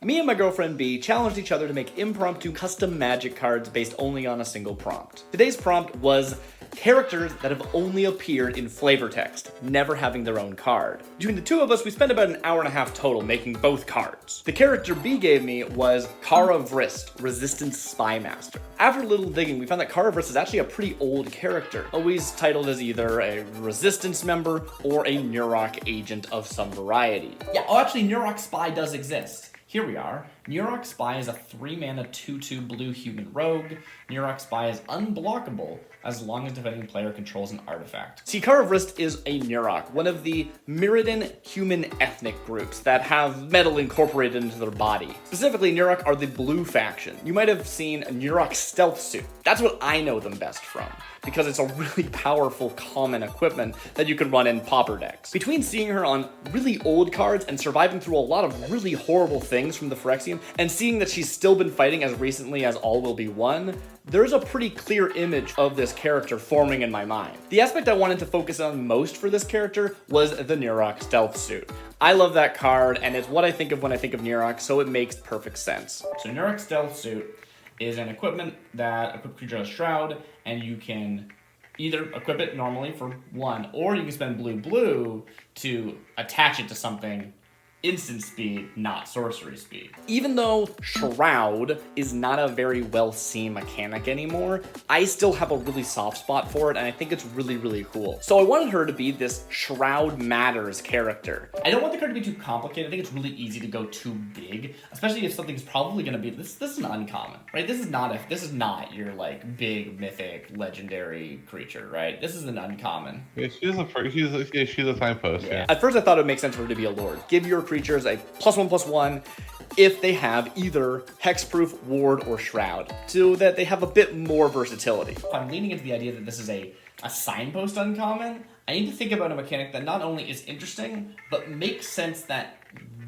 Me and my girlfriend B challenged each other to make impromptu custom magic cards based only on a single prompt. Today's prompt was characters that have only appeared in flavor text, never having their own card. Between the two of us, we spent about an hour and a half total making both cards. The character B gave me was VRIST, Resistance Spy Master. After a little digging, we found that VRIST is actually a pretty old character, always titled as either a Resistance member or a Nurok agent of some variety. Yeah, oh, actually, Nurok Spy does exist. Here we are. Nurok Spy is a 3-mana 2/2 blue human rogue. Nurok Spy is unblockable as long as defending player controls an artifact. See, VRIST is a Nurok, one of the Mirrodin human ethnic groups that have metal incorporated into their body. Specifically, Nurok are the blue faction. You might have seen a Nurok stealth suit. That's what I know them best from, because it's a really powerful common equipment that you can run in pauper decks. Between seeing her on really old cards and surviving through a lot of really horrible things from the Phyrexian, and seeing that she's still been fighting as recently as All Will Be One, there's a pretty clear image of this character forming in my mind. The aspect I wanted to focus on most for this character was the Nurok stealth suit. I love that card, and it's what I think of when I think of Nurok, so it makes perfect sense. So Nurok stealth suit is an equipment that equips creature as Shroud, and you can either equip it normally for 1, or you can spend blue to attach it to something instant speed, not sorcery speed. Even though Shroud is not a very well seen mechanic anymore, I still have a really soft spot for it, and I think it's really, really cool. So I wanted her to be this Shroud Matters character. I don't want the card to be too complicated. I think it's really easy to go too big, especially if something's probably going to be this is an uncommon, right? This is not your like big mythic legendary creature, right? This is an uncommon. Yeah, she's a signpost. Yeah. At first I thought it would make sense for her to be a lord. Give your creatures a +1/+1 if they have either hexproof, ward, or shroud, so that they have a bit more versatility. If I'm leaning into the idea that this is a signpost uncommon, I need to think about a mechanic that not only is interesting, but makes sense that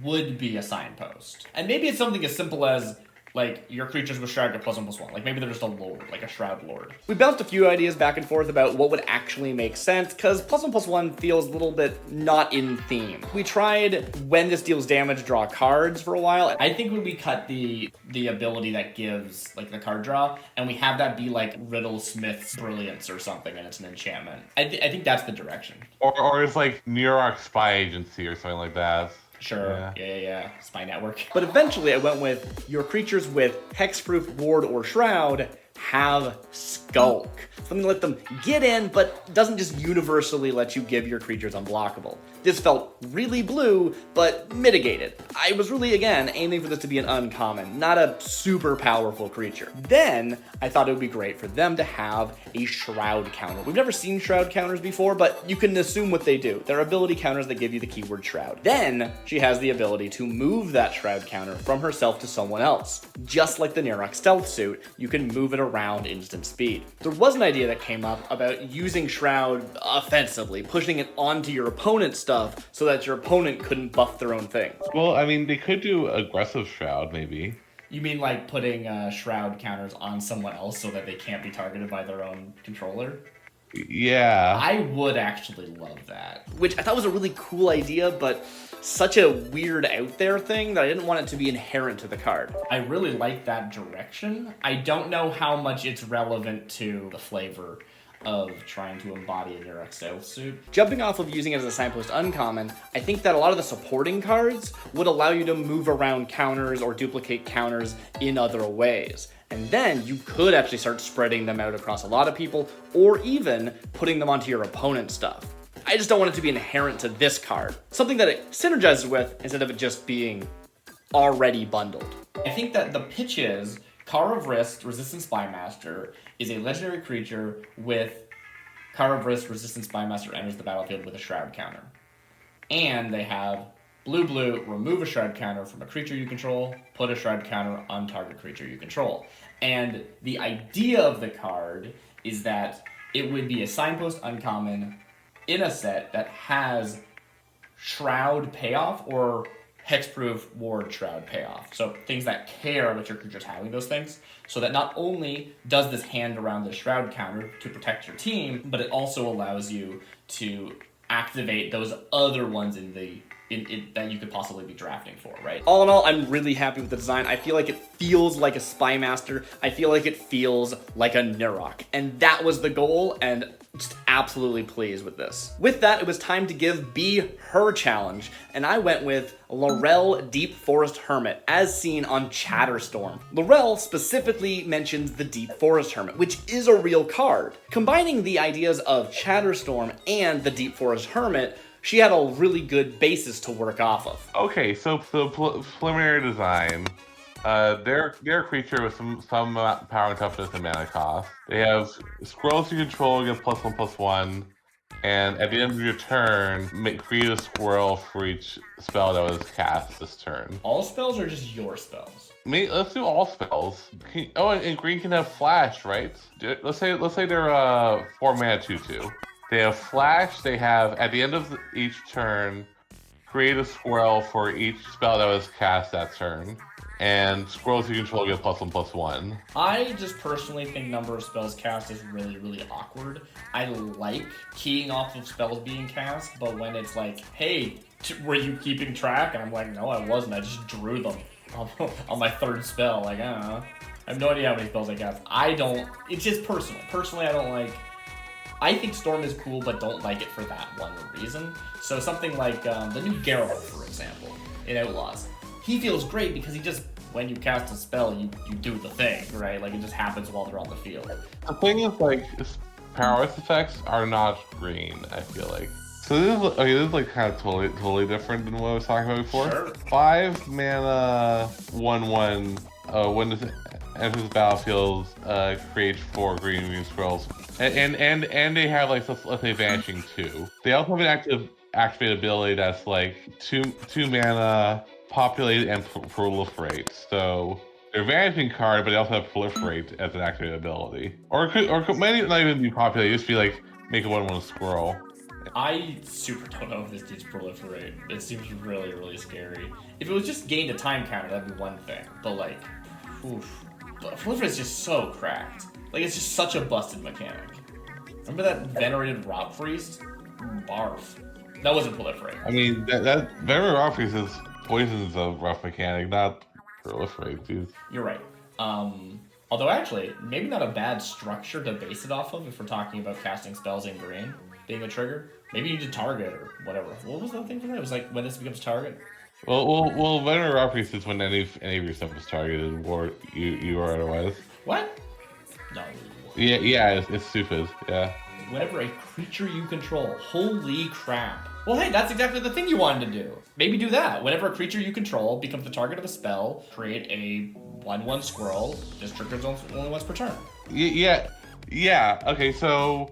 would be a signpost. And maybe it's something as simple as like your creatures with Shroud get +1/+1. Like maybe they're just a lord, like a Shroud Lord. We bounced a few ideas back and forth about what would actually make sense, because +1/+1 feels a little bit not in theme. We tried when this deals damage, draw cards for a while. I think when we cut the ability that gives like the card draw, and we have that be like Riddlesmith's Brilliance or something, and it's an enchantment. I think that's the direction. Or it's like Nurok Spy Agency or something like that. Sure. Yeah. Spy Network. But eventually I went with your creatures with hexproof, ward, or shroud have Skulk. Something to let them get in, but doesn't just universally let you give your creatures unblockable. This felt really blue, but mitigated. I was really, again, aiming for this to be an uncommon, not a super powerful creature. Then, I thought it would be great for them to have a Shroud counter. We've never seen Shroud counters before, but you can assume what they do. They're ability counters that give you the keyword Shroud. Then, she has the ability to move that Shroud counter from herself to someone else. Just like the Nurok stealth suit, you can move it around instant speed. There was an idea that came up about using Shroud offensively, pushing it onto your opponent's stuff so that your opponent couldn't buff their own thing. Well, I mean, they could do aggressive Shroud, maybe. You mean like putting Shroud counters on someone else so that they can't be targeted by their own controller? Yeah. I would actually love that. Which I thought was a really cool idea, but such a weird out there thing that I didn't want it to be inherent to the card. I really like that direction. I don't know how much it's relevant to the flavor of trying to embody a Nurok stealth suit. Jumping off of using it as a signpost uncommon, I think that a lot of the supporting cards would allow you to move around counters or duplicate counters in other ways. And then you could actually start spreading them out across a lot of people, or even putting them onto your opponent's stuff. I just don't want it to be inherent to this card. Something that it synergizes with instead of it just being already bundled. I think that the pitch is VRIST, Resistance Spy Master, is a legendary creature with VRIST, Resistance Spy Master enters the battlefield with a Shroud counter. And they have blue, remove a Shroud counter from a creature you control, put a Shroud counter on target creature you control. And the idea of the card is that it would be a signpost uncommon in a set that has Shroud payoff or hexproof ward Shroud payoff. So things that care about your creatures having those things, so that not only does this hand around the Shroud counter to protect your team, but it also allows you to activate those other ones in the that you could possibly be drafting for, right? All in all, I'm really happy with the design. I feel like it feels like a Spy Master. I feel like it feels like a Nurok. And that was the goal, and just absolutely pleased with this. With that, it was time to give B her challenge, and I went with LARREL Deep Forest Hermit, as seen on Chatterstorm. LARREL specifically mentions the Deep Forest Hermit, which is a real card. Combining the ideas of Chatterstorm and the Deep Forest Hermit, she had a really good basis to work off of. Okay, so the preliminary design, they're a creature with some power and toughness and mana cost. They have squirrels you control get +1/+1, and at the end of your turn, create a squirrel for each spell that was cast this turn. All spells or just your spells? Let's do all spells. And green can have flash, right? Let's say they're 4-mana 2/2. They have flash. They have at the end of each turn, create a squirrel for each spell that was cast that turn, and squirrels you control get +1/+1. I just personally think number of spells cast is really, really awkward. I like keying off of spells being cast, but when it's like, hey, were you keeping track? And I'm like, no, I wasn't. I just drew them on my third spell. Like, I don't know. I have no idea how many spells I cast. It's just personal. Personally, I don't like. I think Storm is cool, but don't like it for that one reason. So something like the new Garrow, for example, in Outlaws. He feels great because he just, when you cast a spell, you do the thing, right? Like, it just happens while they're on the field. The thing is, like, power effects are not green, I feel like. So this is like kind of totally different than what I was talking about before. Sure. 5 mana 1/1. When this enters the battlefield, create 4 green squirrels, and they have like let's say vanishing 2. They also have an activated ability that's like 2 mana populate and proliferate. So they're vanishing card, but they also have proliferate as an activated ability. Or it could maybe not even be populate. Just be like make a 1/1 squirrel. I super don't know if this dude's proliferate. It seems really, really scary. If it was just gained a time counter, that'd be one thing. But like, oof. Proliferate's just so cracked. Like, it's just such a busted mechanic. Remember that venerated Rob Priest? Barf. That wasn't proliferate. I mean, that venerated Rob Priest is poison's a rough mechanic, not proliferate, dude. You're right. Although actually, maybe not a bad structure to base it off of if we're talking about casting spells in green being a trigger. Maybe you need to target or whatever. What was the thing for that? It was like when this becomes target. Well, venerated Rob Priest is when any of your stuff is targeted, or you are otherwise. What? No. Yeah, it's stupid. Yeah. Whenever a creature you control, holy crap. Well, hey, that's exactly the thing you wanted to do. Maybe do that. Whenever a creature you control becomes the target of a spell, create a 1/1 squirrel. This triggers only once per turn. Yeah. Okay, so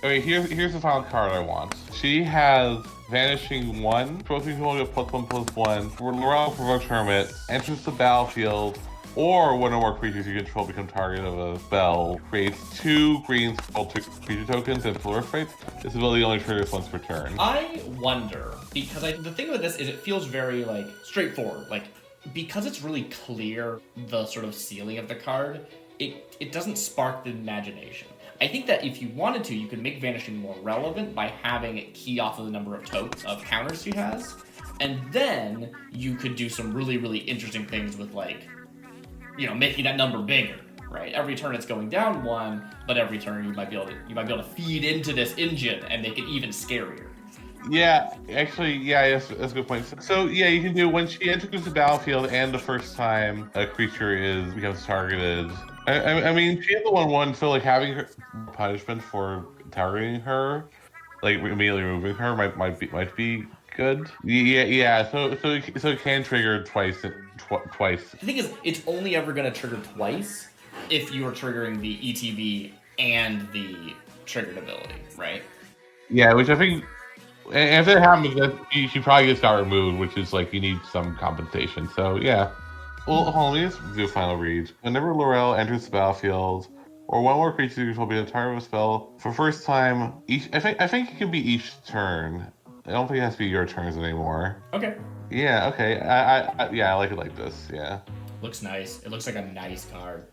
here's the final card I want. She has Vanishing 1, trophy control get +1/+1. For LARREL Provoked Hermit, enters the battlefield, or one or more creatures you control become target of a spell. Creates 2 green creature tokens and proliferates. This ability only triggers once per turn. I wonder, because the thing with this is it feels very, like, straightforward. Like, because it's really clear the sort of ceiling of the card, it doesn't spark the imagination. I think that if you wanted to, you could make Vanishing more relevant by having it key off of the number of counters she has, and then you could do some really, really interesting things with, like, you know, making that number bigger, right? Every turn it's going down 1, but every turn you might be able to feed into this engine and make it even scarier. Yeah, actually, that's a good point. So yeah, you can do when she enters the battlefield and the first time a creature becomes targeted. I mean, she has the 1/1, so like having her punishment for targeting her, like immediately removing her, might be good. Yeah. So it can trigger twice. The thing is, it's only ever going to trigger twice if you are triggering the ETB and the triggered ability, right? Yeah, which I think, and if it happens, she probably just got removed, which is like you need some compensation. So yeah. Well, hold on, let me just do a final read. Whenever LARREL enters the battlefield, or one more creature will be the target of a spell for first time. I think it can be each turn. I don't think it has to be your turns anymore. Okay. Yeah. Okay. I like it like this. Yeah. Looks nice. It looks like a nice card.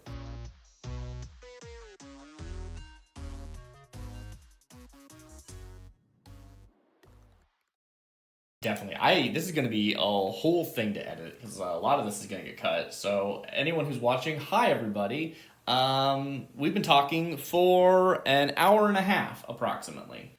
Definitely. This is going to be a whole thing to edit because a lot of this is going to get cut. So anyone who's watching, hi everybody. We've been talking for an hour and a half approximately.